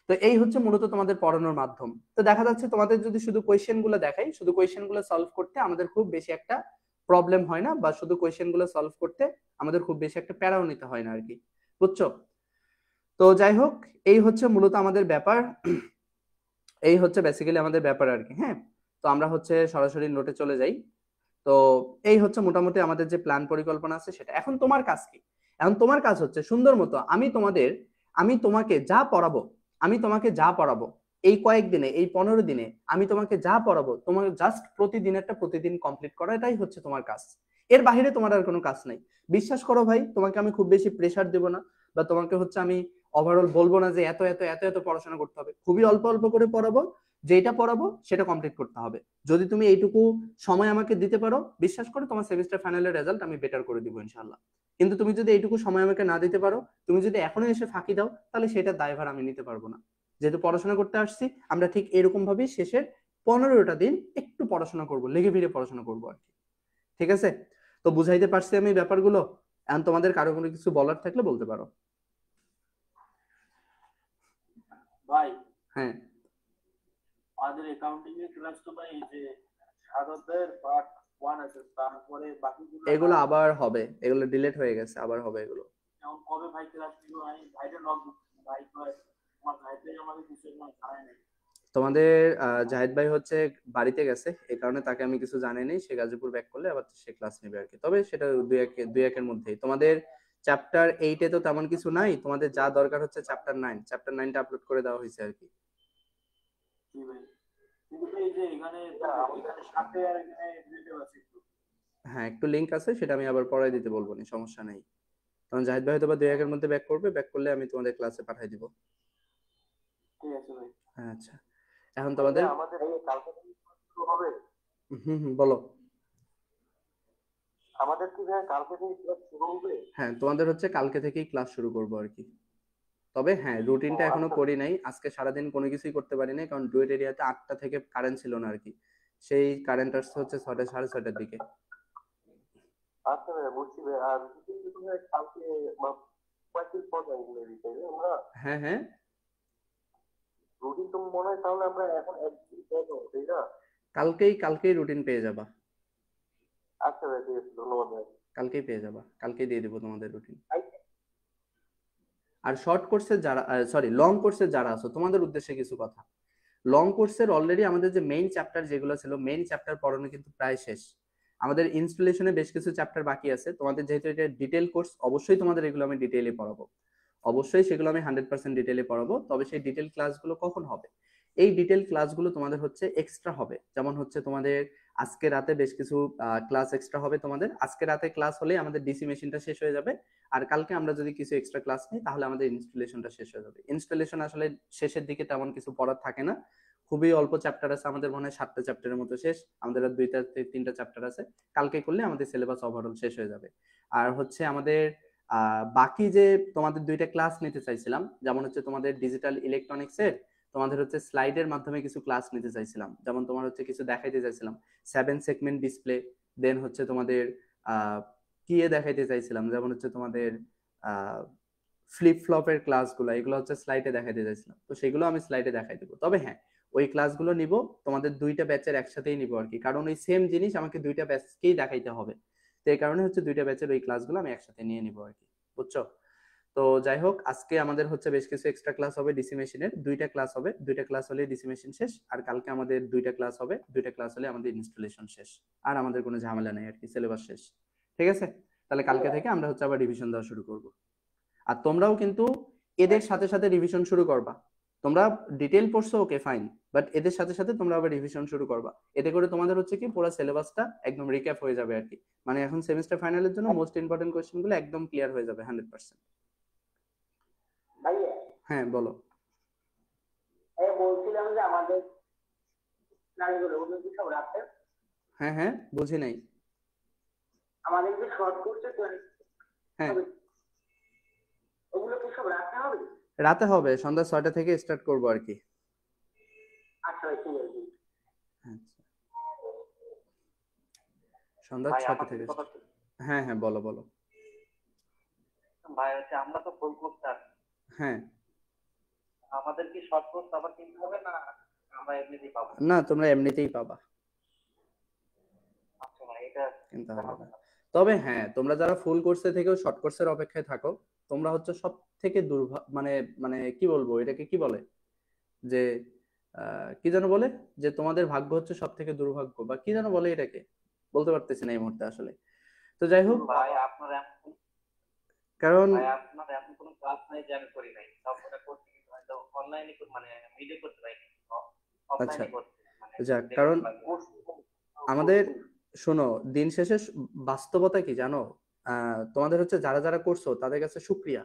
তো এই হচ্ছে মূলত তোমাদের পড়ানোর মাধ্যম। তো দেখা যাচ্ছে তোমাদের যদি শুধু কোয়েশ্চেন গুলো দেখাই, শুধু কোয়েশ্চেন গুলো সলভ করতে আমাদের খুব বেশি একটা প্রবলেম হয় না, বা শুধু কোয়েশ্চেন গুলো সলভ করতে আমাদের খুব বেশি একটা প্যারাও নিতে হয় না আর কি, বুঝছো? তো যাই হোক, এই হচ্ছে মূলত আমাদের ব্যাপার, এই হচ্ছে বেসিক্যালি আমাদের ব্যাপার আর কি। হ্যাঁ, তো আমরা হচ্ছে সরাসরি নোটে চলে যাই। তো এই হচ্ছে মোটামুটি আমাদের যে প্ল্যান পরিকল্পনা আছে সেটা। এখন তোমার কাজ কি? এখন তোমার কাজ হচ্ছে সুন্দর মতো আমি তোমাকে যা পড়াবো, আমি তোমাকে যা পড়াবো এই কয়েকদিনে, এই 15 দিনে আমি তোমাকে যা পড়াবো, তোমার জাস্ট প্রতিদিন কমপ্লিট করা, এটাই হচ্ছে তোমার কাজ। এর বাইরে তোমার আর কোনো কাজ নাই। বিশ্বাস করো ভাই, তোমাকে আমি খুব বেশি প্রেসার দেব না, বা তোমাকে হচ্ছে আমি ওভারঅল বলবো না যে এত এত এত এত পড়াশোনা করতে হবে। খুবই অল্প অল্প করে পড়াবো, যেটা পড়াবো সেটা কমপ্লিট করতে হবে। যদি তুমি এইটুকু সময় আমাকে দিতে পারো, বিশ্বাস করো তোমার সেমিস্টার ফাইনালের রেজাল্ট আমি বেটার করে দিব ইনশাআল্লাহ। কিন্তু তুমি যদি এইটুকু সময় আমাকে না দিতে পারো, তুমি যদি এখনো এসে ফাঁকি দাও, তাহলে সেটার দায়ভার আমি নিতে পারবো না। যেহেতু পড়াশোনা করতে আসছি, আমরা ঠিক এরকম ভাবেই শেষের 15টা দিন একটু পড়াশোনা করবো, লেগে ফিরে পড়াশোনা করবো আর কি। ঠিক আছে, তো বুঝাইতে পারছি আমি ব্যাপারগুলো? এখন তোমাদের কারো কোনো কিছু বলার থাকলে বলতে পারো। ভাই হ্যাঁ, আমাদের অ্যাকাউন্টিং এর ক্লাস তো ভাই এই যে সাদতের পার্ট 1 আছে, তারপরে বাকিগুলো এগুলো আবার হবে, এগুলো ডিলিট হয়ে গেছে, আবার হবে এগুলো। এখন কবে ভাই ক্লাস নিব? আমি ভাইটা লগ ভাই কয় আমার ভাইটাই আমাদের কিছু না জানাই নাই। তোমাদের জাহিদ ভাই হচ্ছে বাড়িতে গেছে, এই কারণে তাকে আমি কিছু জানাই নাই। সে গাজীপুর ব্যাক করলে আবার সে ক্লাস নেবে আর কি। তবে সেটা দুই একের মধ্যেই। তোমাদের চ্যাপ্টার 8-এ তো তেমন কিছু নাই, তোমাদের যা দরকার হচ্ছে চ্যাপ্টার 9। চ্যাপ্টার 9টা আপলোড করে দেওয়া হয়েছে আর কি। জি ভাই, কিন্তু এই যে এখানে এখানে সাথে আর এখানে রিলেটিভ আছে একটু। হ্যাঁ, একটু লিংক আছে, সেটা আমি আবার পড়াই দিতে বলবো না, সমস্যা নেই। তখন জাহিদ ভাই হয়তো বা 2 একের মধ্যে ব্যাক করবে, ব্যাক করলে আমি তোমাদের ক্লাসে পাঠিয়ে দিব। ঠিক আছে ভাই। হ্যাঁ, আচ্ছা। এখন তোমাদের আমাদের এই কালকে থেকে শুরু হবে। বলো। আমাদের কি ভাই কালকে থেকে ক্লাস শুরু হবে? হ্যাঁ, তোমাদের হচ্ছে কালকে থেকেই ক্লাস শুরু করবো আর কি। তবে হ্যাঁ, রুটিনটা এখনো করি নাই, আজকে সারাদিন কোনো কিছুই করতে পারি নাই, কারণ ডুয়েট এরিয়াতে 8টা থেকে কারেন্ট ছিল না আর কি। সেই কারেন্ট আসছে হচ্ছে 6টা, 6:30টার দিকে। আচ্ছা ভাই, বুঝছি ভাই। আর কিন্তু তুমি কালকে কয়েকদিন পর জানবো দিতে আমরা। হ্যাঁ হ্যাঁ, রুটিন তো মনে হয় তাহলে আমরা এখন একদিন পেয়ে তাই না? কালকেই রুটিন পেয়ে যাবা। আচ্ছা ভাই, ঠিক আছে, ধন্যবাদ ভাই। কালকেই পেয়ে যাবা, কালকেই দিয়ে দেবো তোমাদের রুটিন। আর শর্ট কোর্সের যারা, সরি লং কোর্সের যারা আছো, তোমাদের উদ্দেশ্যে কিছু কথা। লং কোর্সের অলরেডি আমাদের যে মেইন চ্যাপ্টার যেগুলো ছিল, মেইন চ্যাপ্টার পড়ানো কিন্তু প্রায় শেষ। আমাদের ইনস্টলেশনে বেশ কিছু চ্যাপ্টার বাকি আছে। তোমাদের যেহেতু এটা ডিটেল কোর্স, অবশ্যই তোমাদের এগুলো আমি ডিটেইলে পড়াবো। অবশ্যই সেগুলো আমি 100% ডিটেইলে পড়াবো। তবে সেই ডিটেল ক্লাসগুলো কখন হবে? এই ডিটেল ক্লাসগুলো তোমাদের হচ্ছে এক্সট্রা হবে। যেমন হচ্ছে তোমাদের আজকে রাতে বেশ কিছু ক্লাস এক্সট্রা হবে। তোমাদের আজকে রাতে ক্লাস হলে আমাদের ডিসি মেশিনটা শেষ হয়ে যাবে। আর কালকে আমরা যদি কিছু এক্সট্রা ক্লাস নিই, তাহলে আমাদের ইনস্টলেশনটা শেষ হয়ে যাবে। ইনস্টলেশন আসলে শেষের দিকে তেমন কিছু পড়ার থাকে না, খুবই অল্প চ্যাপ্টার আছে। আমাদের মনে হয় 7টা চ্যাপ্টারের মতো শেষ, আমাদের আর 2টা 3টা চ্যাপ্টার আছে। কালকে করলে আমাদের সিলেবাস ওভারঅল শেষ হয়ে যাবে। আর হচ্ছে আমাদের বাকি যে তোমাদের 2টা ক্লাস নিতে চাইছিলাম, যেমন হচ্ছে তোমাদের ডিজিটাল ইলেকট্রনিক্স এর তোমাদের হচ্ছে স্লাইডের মাধ্যমে কিছু ক্লাস নিতে চাইছিলাম। যেমন তোমার হচ্ছে কিছু দেখাইতে চাইছিলাম, 7 সেগমেন্ট ডিসপ্লে। দেন হচ্ছে তোমাদের কি দেখাইতে চাইছিলাম, যেমন হচ্ছে তোমাদের ফ্লিপ ফ্লপের ক্লাসগুলো, এগুলো হচ্ছে স্লাইডে দেখাইতে চাইছিলাম। তো সেগুলো আমি স্লাইডে দেখাই দেবো। তবে হ্যাঁ, ওই ক্লাসগুলো নিব তোমাদের 2টা ব্যাচের একসাথেই নিব আর কি, কারণ ওই সেম জিনিস আমাকে 2টা ব্যাচকেই দেখাইতে হবে। তো এই কারণে হচ্ছে 2টা ব্যাচের ওই ক্লাসগুলো আমি একসাথে নিয়ে নিব আর কি, বুঝছো? তো যাই হোক, আজকে আমাদের হচ্ছে বেশ কিছু এক্সট্রা ক্লাস হবে। ডিসি মেশিনের 2টা ক্লাস হবে, 2টা ক্লাস হলে ডিসি মেশিন শেষ। আর কালকে আমাদের 2টা ক্লাস হবে, 2টা ক্লাস হলে আমাদের ইনস্টলেশন শেষ। আর আমাদের কোনো ঝামেলা নেই আর কি, সিলেবাস শেষ। ঠিক আছে, তাহলে কালকে থেকে আমরা হচ্ছে আবার রিভিশন দেওয়া শুরু করব। আর তোমরাও কিন্তু এদের সাথে সাথে রিভিশন শুরু করবা। তোমরা ডিটেইল পড়ছো, ওকে ফাইন, বাট এদের সাথে সাথে তোমরা আবার রিভিশন শুরু করবা। এতে করে তোমাদের হচ্ছে কি পুরো সিলেবাসটা একদম রিক্যাপ হয়ে যাবে আর কি। মানে এখন সেমিস্টার ফাইনালের জন্য মোস্ট ইম্পর্টেন্ট কোশ্চেনগুলো একদম ক্লিয়ার হয়ে যাবে 100%। ভাইয়া, হ্যাঁ বলো। বলছিলাম যে আমাদের নারীগুলো ওগুলো কি সব রাখতে? হ্যাঁ হ্যাঁ, বুঝি নাই। আমাদের যে শর্ট কোর্সে হ্যাঁ, ওগুলো কি সব রাখতে হবে? রাতে হবে, সন্ধ্যা 6টা থেকে স্টার্ট করবো আর কি। আচ্ছা ভাই, ঠিক আছে। আচ্ছা, সন্ধ্যা ভাই 6টা আমার থেকে। কথা ছিল। হ্যাঁ হ্যাঁ, বলো বলো। ভাই হচ্ছে আমরা তো ফুল কোর্স আছি, হ্যাঁ, আমাদের কি শর্ট কোর্স আবার কিনতে হবে না আমরা এমনিতেই পাবো? না তোমরা এমনিতেই পাবা, আচ্ছা ভাই, এটা কিনতে হবে না। তবে হ্যাঁ, তোমরা যারা ফুল কোর্সে থেকেও শর্ট কোর্সের অপেক্ষায় থাকো, তোমরা হচ্ছে সব থেকে মানে মানে কি বলবো এটাকে, কি বলে যে কি যেন বলে, যে তোমাদের ভাগ্য হচ্ছে সব থেকে দুর্ভাগ্য, বা কি যেন বলে এটাকে, বলতে পারতেছি না এই মুহূর্তে আসলে। তো যাই হোক, ভাই আপনার এমন কারণ ভাই আপনার এমন কোনো ক্লাস নাই যে আমি করি নাই, সব ওটা করতে কিন্তু হয়তো অনলাইনে মানে ভিডিও করতে পারিনি, আচ্ছা, অফলাইনে করতে মানে যাক, কারণ আমাদের শোনো, দিন শেষে বাস্তবতা কি জানো, তোমাদের হচ্ছে যারা যারা করছো তাদের কাছে শুক্রিয়া,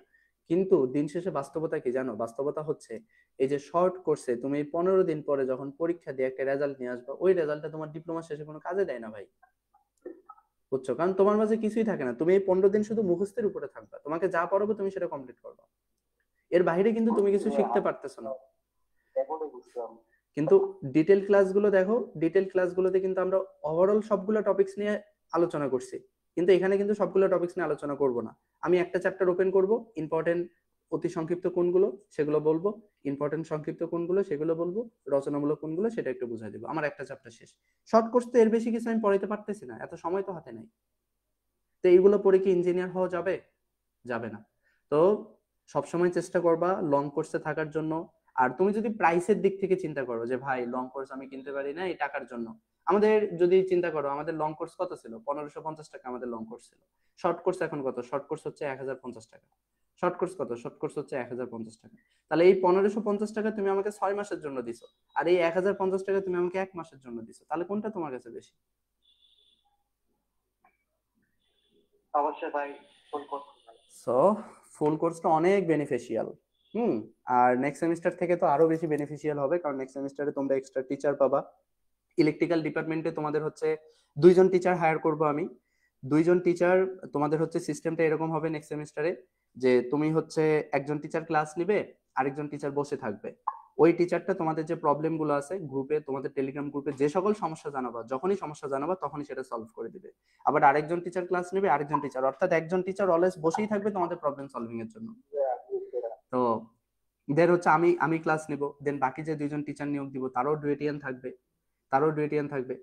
কিন্তু দিন শেষে বাস্তবতা কি জানো, বাস্তবতা হচ্ছে এই যে শর্ট কোর্সে তুমি 15 দিন পরে যখন পরীক্ষা দিয়ে একটা রেজাল্ট নিয়ে আসবে, ওই রেজাল্টটা তোমার ডিপ্লোমা শেষে কোনো কাজে দেয় না ভাই, বুঝছো? কারণ তোমার মাঝে কিছুই থাকে না, তুমি এই 15 দিন শুধু মুখস্থের উপরে থাকবা, তোমাকে যা পড়াবো তুমি সেটা কমপ্লিট করবা, এর বাইরে কিন্তু তুমি কিছু শিখতে পারতেছো না। কিন্তু ডিটেল ক্লাসগুলো দেখো, ডিটেল ক্লাসগুলোতে কিন্তু আমরা ওভারঅল সবগুলো টপিকস নিয়ে আলোচনা করছি। কিন্তু এখানে কিন্তু সবগুলো টপিকস নিয়ে আলোচনা করব না। আমি একটা চ্যাপ্টার ওপেন করব, ইম্পর্টেন্ট অতি সংক্ষিপ্ত কোনগুলো সেগুলো বলবো, ইম্পর্টেন্ট সংক্ষিপ্ত কোনগুলো সেগুলো বলবো, রচনামূলক কোনগুলো সেটা একটু বুঝাই দেবো, আমার একটা চ্যাপ্টার শেষ। শর্ট কোর্স তো এর বেশি কিছু আমি পড়াইতে পারতেছি না, এত সময় তো হাতে নেই। তো এইগুলো পড়ে কি ইঞ্জিনিয়ার হওয়া যাবে? যাবে না। তো সবসময় চেষ্টা করবা লং কোর্সে থাকার জন্য। আর তুমি যদি প্রাইসের দিক থেকে চিন্তা করো যে ভাই লং কোর্স আমি কিনতে পারি না এই টাকার জন্য, আমাদের যদি চিন্তা করো আমাদের লং কোর্স কত ছিল, 1550 টাকা আমাদের লং কোর্স ছিল। শর্ট কোর্স এখন কত? শর্ট কোর্স হচ্ছে 1050 টাকা। শর্ট কোর্স কত? শর্ট কোর্স হচ্ছে 1050 টাকা। তাহলে এই 1550 টাকা তুমি আমাকে 6 মাসের জন্য দিছো, আর এই 1050 টাকা তুমি আমাকে 1 মাসের জন্য দিছো, তাহলে কোনটা তোমার কাছে বেশি? অবশ্যই ভাই ফুল কোর্স। সো ফুল কোর্সটা অনেক বেনিফিশিয়াল। হুম। আর নেক্সট সেমিস্টার থেকে তো আরো বেশি বেনিফিশিয়াল হবে, কারণ নেক্সট সেমিস্টারে তোমরা এক্সট্রা টিচার পাবা। ইলেকট্রিক্যাল ডিপার্টমেন্টে তোমাদের হচ্ছে 2জন টিচার হায়ার করব আমি। 2জন টিচার, তোমাদের হচ্ছে সিস্টেমটা এরকম হবে নেক্সট সেমিস্টারে যে তুমি হচ্ছে একজন টিচার ক্লাস নিবে, আরেকজন টিচার বসে থাকবে। ওই টিচারটা তোমাদের যে প্রবলেম গুলো আছে গ্রুপে, তোমাদের টেলিগ্রাম গ্রুপে যে সকল সমস্যা জানাবা, যখনই সমস্যা জানাবা তখনই সেটা সলভ করে দিবে। আবার আরেকজন টিচার ক্লাস নেবে, আরেকজন টিচার, অর্থাৎ একজন টিচার অলওয়েজ বসেই থাকবে তোমাদের প্রবলেম সলভিং এর জন্য। তো দেন হচ্ছে আমি আমি ক্লাস নিব, দেন বাকি যে 2জন টিচার নিয়োগ দিব তারাও ডুয়েটিয়ান থাকবে,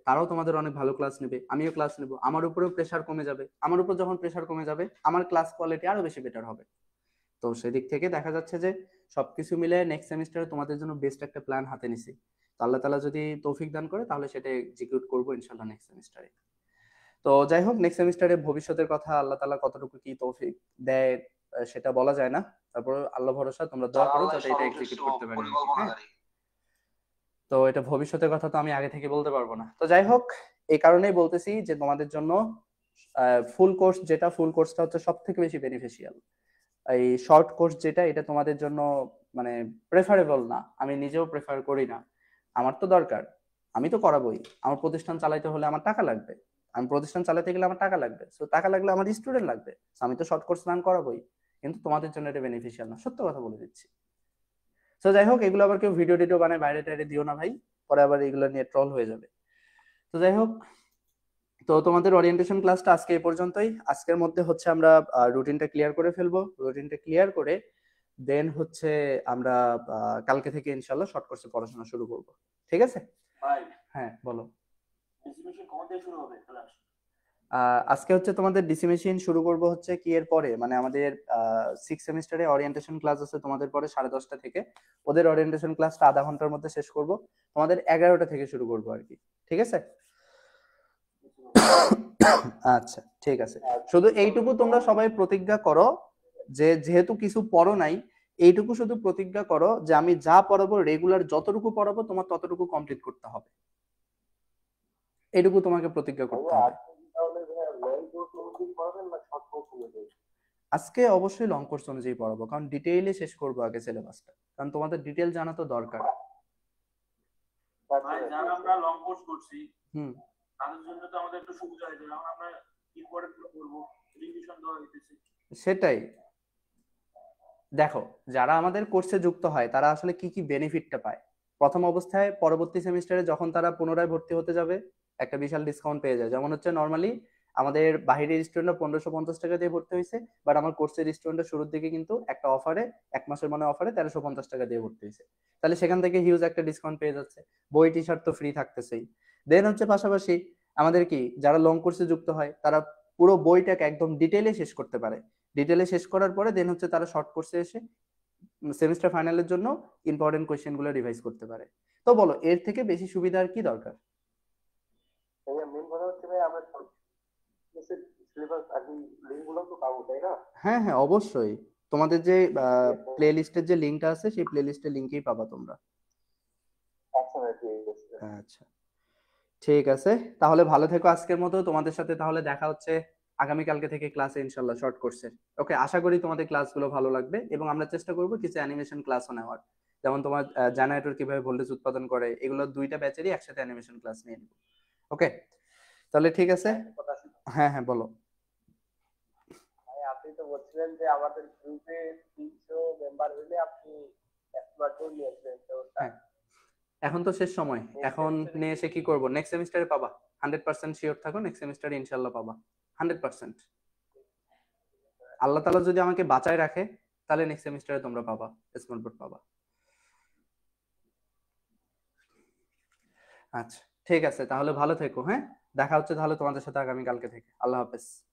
তারাও তোমাদের অনেক ভালো ক্লাস নেবে, আমিও ক্লাস নেব, আমার উপরেও প্রেশার কমে যাবে, আমার উপর যখন প্রেশার কমে যাবে আমার ক্লাস কোয়ালিটি আরো বেশি বেটার হবে। তো সেদিক থেকে দেখা যাচ্ছে যে সবকিছু মিলে নেক্সট সেমিস্টারে তোমাদের জন্য বেস্ট একটা প্ল্যান হাতে নিছি। তো আল্লাহ তাআলা যদি তৌফিক দান করে তাহলে সেটা এক্সিকিউট করবো ইনশাআল্লাহ নেক্সট সেমিস্টারে। তো যাই হোক, নেক্সট সেমিস্টারে ভবিষ্যতের কথা আল্লাহ তাআলা কতটুকু কি তৌফিক দেয় সেটা বলা যায় না। তারপর আল্লাহ ভরসা, তোমরা দোয়া করো যাতে এটা এক্সিকিউট করতে পারি। হ্যাঁ, তো এটা ভবিষ্যতের কথা তো আমি আগে থেকে বলতে পারবো না। তো যাই হোক, এই কারণেই বলতেছি যে তোমাদের জন্য ফুল কোর্স যেটা, ফুল কোর্সটা হচ্ছে সব থেকে বেশি বেনিফিশিয়াল। এই শর্ট কোর্স যেটা, এটা তোমাদের জন্য মানে প্রেফারেবল না, আমি নিজেও প্রেফার করি না। আমার তো দরকার, আমি তো করাবোই, আমার প্রতিষ্ঠান চালাইতে হলে আমার টাকা লাগবে, আমি প্রতিষ্ঠান চালাতে গেলে আমার টাকা লাগবে, তো টাকা লাগলে আমার স্টুডেন্ট লাগবে, আমি তো শর্ট কোর্স রান করাবোই। কিন্তু তোমাদের জন্য এটা বেনিফিশিয়াল না, সত্য কথা বলে দিচ্ছি। তো যাই হোক, এগুলো আবার কেউ ভিডিও টিডিও বানায় বাইরে টাইরে দিও না ভাই, পরে আবার এগুলো নিয়ে ট্রল হয়ে যাবে। তো যাই হোক, তো তোমাদের ওরিয়েন্টেশন ক্লাসটা আজকে এই পর্যন্তই। আজকের মধ্যে হচ্ছে আমরা রুটিনটা ক্লিয়ার করে ফেলবো, রুটিনটা ক্লিয়ার করে দেন হচ্ছে আমরা কালকে থেকে ইনশাআল্লাহ শর্ট কোর্সে পড়াশোনা শুরু করব। ঠিক আছে? ভাই হ্যাঁ বলো। ডিসিশন কখন থেকে শুরু হবে ক্লাস? আজকে হচ্ছে তোমাদের ডিসি মেশিন শুরু করব হচ্ছে কি এর পরে, মানে আমাদের 6 সেমিস্টারে ওরিয়েন্টেশন ক্লাস আছে তোমাদের পরে 10:30 থেকে। ওদের ওরিয়েন্টেশন ক্লাসটা আধা ঘন্টার মধ্যে শেষ করব, তোমাদের 11টা থেকে শুরু করব আর কি। ঠিক আছে? আচ্ছা ঠিক আছে, শুধু এইটুকু তোমরা সবাই প্রতিজ্ঞা করো যে যেহেতু কিছু পড়ো নাই, এইটুকু শুধু প্রতিজ্ঞা করো যে আমি যা পড়াবো রেগুলার যতটুকু পড়াবো তোমার ততটুকু কমপ্লিট করতে হবে, এইটুকু তোমাকে প্রতিজ্ঞা করতে হবে। আজকে অবশ্যই লং কোর্স অনুযায়ী পড়াবো, কারণ ডিটেইলে শেষ করবো আগে সিলেবাসটা, কারণ তোমাদের ডিটেইল জানা তো দরকার। ভাই যারা আমরা লং কোর্স করছি হুম, তাদের জন্য তো আমাদের একটু সুবিধা হয়েছে, কারণ আমরা ইম্পর্টেন্ট গুলো করবো, রিভিশন দেওয়া হইতেছে। সেটাই। দেখো, যারা আমাদের কোর্সে যুক্ত হয় তারা আসলে কি কি বেনিফিটটা পায়, প্রথম অবস্থায় পরবর্তী সেমিস্টারে যখন তারা পুনরায় ভর্তি হতে যাবে একটা বিশাল ডিসকাউন্ট পেয়ে যায়। যেমন হচ্ছে নর্মালি আমাদের বাহিরের স্টুডেন্টরা 1550 টাকা দিয়ে ভর্তি হয়েছে, বাট আমার কোর্সের স্টুডেন্টরা শুরুর দিকে কিন্তু একটা অফারে, 1 মাসের মানে অফারে 1350 টাকা দিয়ে ভর্তি হয়েছে। তাহলে সেখান থেকে হিউজ একটা ডিসকাউন্ট পেয়ে যাচ্ছে, বই টি শার্ট তো ফ্রি থাকতেছেই। দেন হচ্ছে পাশাপাশি আমাদের কি যারা লং কোর্সে যুক্ত হয় তারা পুরো বইটাকে একদম ডিটেইলে শেষ করতে পারে। ডিটেইলে শেষ করার পরে দেন হচ্ছে তারা শর্ট কোর্সে এসে সেমিস্টার ফাইনালের জন্য ইম্পর্টেন্ট কোয়েশ্চেন গুলো রিভাইজ করতে পারে। তো বলো এর থেকে বেশি সুবিধা আর কি দরকার? হ্যাঁ হ্যাঁ অবশ্যই, তোমাদের যে প্লে লিস্টের যে লিঙ্কটা আছে সেই প্লে লিস্টের লিঙ্কেই পাবা তোমরা। আচ্ছা ঠিক আছে, তাহলে ভালো থেকো আজকের মতো। তোমাদের সাথে তাহলে দেখা হচ্ছে আগামী কালকে থেকে ক্লাসে ইনশাল্লাহ শর্ট কোর্সে। ওকে, আশা করি তোমাদের ক্লাসগুলো ভালো লাগবে এবং আমরা চেষ্টা করব কিছু অ্যানিমেশন ক্লাসও নেওয়ার, যেমন তোমার জেনারেটর কিভাবে ভোল্টেজ উৎপাদন করে, এগুলো দুইটা ব্যাচেরই একসাথে অ্যানিমেশন ক্লাস নিয়ে নিব। ওকে, তাহলে ঠিক আছে। হ্যাঁ হ্যাঁ বলো। আপনি তো বলছিলেন যে আমাদের গ্রুপে 300 মেম্বার হইলে আপনি একমাত্র নিয়েছেন, তো হ্যাঁ, এখন তো শেষ সময়, এখন নিয়ে এসে কি করব, নেক্সট সেমিস্টারে পাবা, 100% শিওর থাকো নেক্সট সেমিস্টারে ইনশাল্লাহ পাবা। 100%। আল্লাহ তাআলা যদি আমাকে বাঁচায় রাখে তাহলে নেক্সট সেমিস্টারে তোমরা পাবা, স্মার্ট বোর্ড পাবা। আচ্ছা ঠিক আছে, তাহলে ভালো থেকো। হ্যাঁ, দেখা হচ্ছে তাহলে তোমাদের সাথে আগামী কালকে থেকে। আল্লাহ হাফেজ।